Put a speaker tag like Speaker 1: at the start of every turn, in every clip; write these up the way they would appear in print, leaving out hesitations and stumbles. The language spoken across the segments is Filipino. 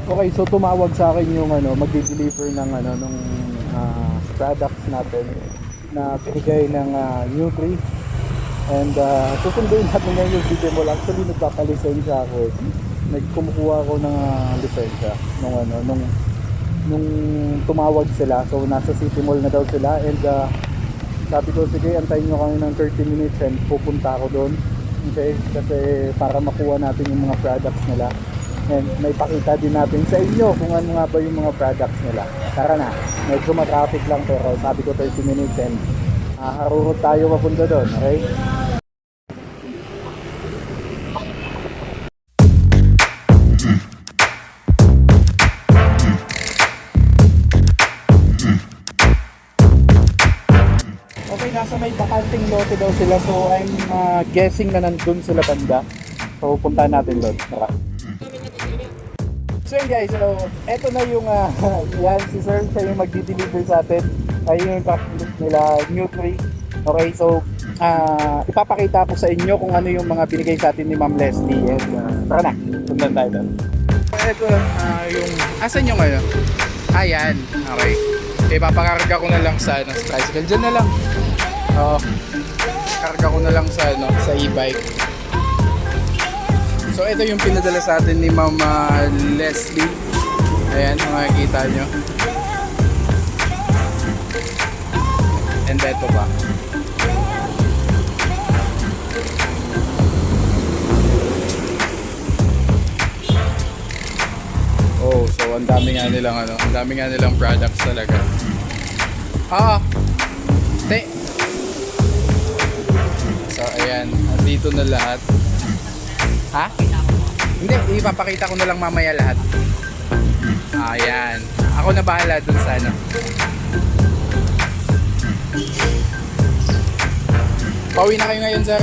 Speaker 1: Okay, so tumawag sa akin yung magde-deliver ng products natin na binigay ng Nutri. And susunduin natin ngayon yung video mo. Actually nagpapalisensya ako eh. Nagkumukuha ako ng lisensya nung tumawag sila. So nasa City Mall na daw sila, and sabi ko sige, antayin nyo kami ng 30 minutes and pupunta ako doon. Okay, kasi para makuha natin yung mga products nila, and may pakita din natin sa inyo kung ano nga ba yung mga products nila. Tara na, medyo matraffic lang pero sabi ko 30 minutes and harurot tayo papunta doon. Okay. Okay, nasa may bakanting lote daw sila, so I'm guessing na nandun sila banda. So punta natin doon. Tara. So yun guys, so eto na yung yan si sir, siya yung magdi-deliver sa atin. Ayun yung package nila, Nutri. Okay, so ipapakita ko sa inyo kung ano yung mga binigay sa atin ni Ma'am Leslie. And tara na, sundan tayo doon. Eto yung, asan yung ayan, okay. Ipapakarga ko na lang sa tricycle. Diyan na lang. Karga ko na lang sa e-bike. So ito yung pinadala sa atin ni Ma'am Leslie. Ayan, makikita nyo. And ito pa. Oh, so ang dami nga nilang products talaga. So ayan, andito na lahat. Ha? Hindi, ipapakita ko na lang mamaya lahat. Ayan. Ako na bahala dun sa Pauwi na kayo ngayon, sir.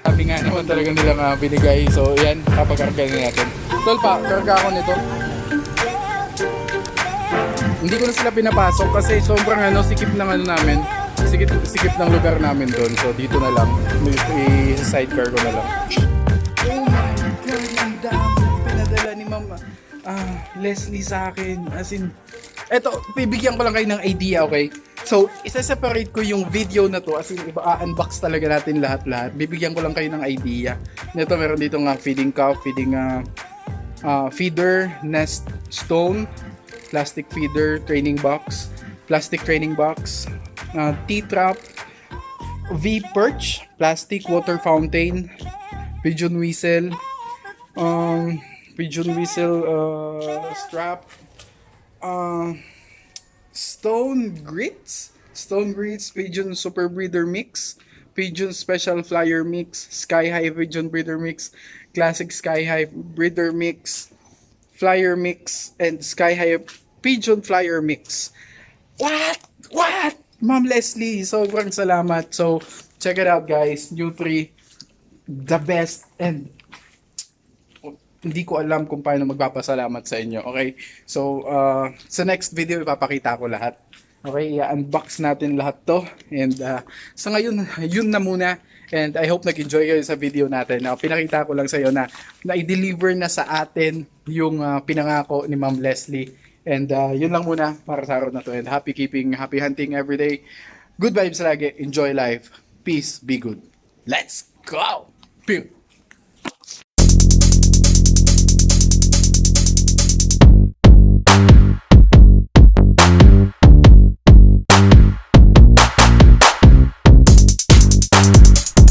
Speaker 1: Sabi nga naman talaga nilang binigay. So, yan, kapakarga na natin. Tol pa, karga ako nito. Hindi ko na sila pinapasok kasi sobrang sikip ng namin. Sikip ng lugar namin doon. So, dito na lang. I-sidecar ko na lang. Oh my God, ang dami pinadala ni Ma'am Leslie sa akin. As in, eto, bibigyan ko lang kayo ng idea, okay? So, isa-separate ko yung video na to, as in, unbox talaga natin lahat-lahat. Bibigyan ko lang kayo ng idea. Ito, meron dito feeding cup, feeder, nest stone, plastic feeder, training box, plastic training box, T-trap, V-perch, plastic water fountain, pigeon whistle, strap, stone grits, pigeon super breeder mix, pigeon special flyer mix, sky high pigeon breeder mix, classic sky high breeder mix, flyer mix, and sky high pigeon flyer mix. What? Ma'am Leslie, sobrang salamat. So, check it out guys. Nutri, the best, and hindi ko alam kung paano magpapasalamat sa inyo. Okay? So, sa next video ipapakita ko lahat. Okay? I-unbox natin lahat to. And sa ngayon, yun na muna. And I hope nag-enjoy kayo sa video natin. Pinakita ko lang sa iyo na i-deliver na sa atin yung pinangako ni Ma'am Leslie. And yun lang muna para sa araw na to. And happy keeping, happy hunting every day. Good vibes lagi. Enjoy life. Peace. Be good. Let's go! Pew!